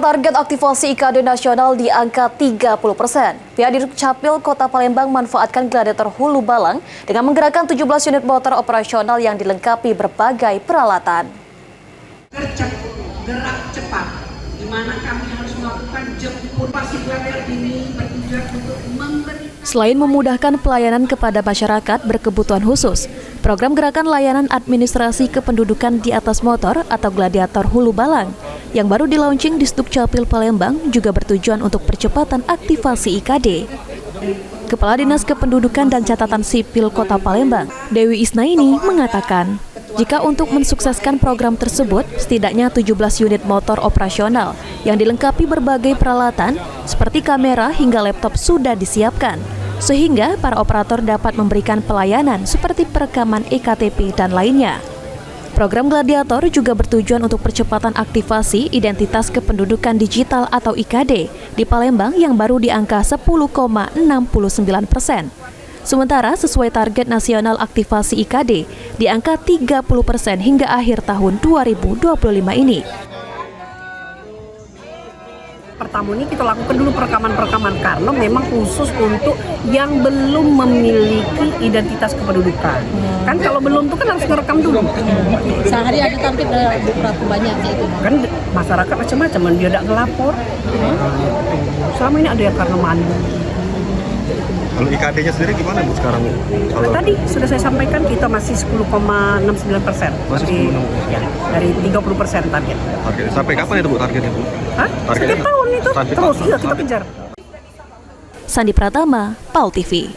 target aktivasi IKD nasional di angka 30%. Pihak Dirut-Capil Kota Palembang manfaatkan gladiator Hulu Balang dengan menggerakkan 17 unit motor operasional yang dilengkapi berbagai peralatan. Gerak cepat, di mana kami harus melakukan jemput pasti gladiator ini bertujuan untuk memberi. Selain memudahkan pelayanan kepada masyarakat berkebutuhan khusus, program gerakan layanan administrasi kependudukan di atas motor atau gladiator Hulu Balang yang baru di-launching di Sdukcapil Palembang juga bertujuan untuk percepatan aktivasi IKD. Kepala Dinas Kependudukan dan Catatan Sipil Kota Palembang, Dewi Isnaini, mengatakan, jika untuk mensukseskan program tersebut, setidaknya 17 unit motor operasional yang dilengkapi berbagai peralatan seperti kamera hingga laptop sudah disiapkan, sehingga para operator dapat memberikan pelayanan seperti perekaman EKTP dan lainnya. Program Gladiator juga bertujuan untuk percepatan aktivasi identitas kependudukan digital atau IKD di Palembang yang baru di angka 10,69%. Sementara sesuai target nasional aktivasi IKD di angka 30% hingga akhir tahun 2025 ini. Pertama ini kita lakukan dulu perekaman karena memang khusus untuk yang belum memiliki identitas kependudukan. Kan kalau belum tuh kan harus ngerekam dulu. Sehari ada target berapa banyak itu? Kan masyarakat macam-macam, dia tidak ngelapor. Selama ini ada yang karena malu. Kalau IKD-nya sendiri gimana Bu sekarang? Kalau tadi sudah saya sampaikan kita masih 10,69%. Masih 10,69%. Ya, dari 30% target. Sampai kapan itu Bu targetnya Bu? Hah? Targetnya Setiap tahun itu terus, iya kita kejar. Sandi Pratama, PAL TV.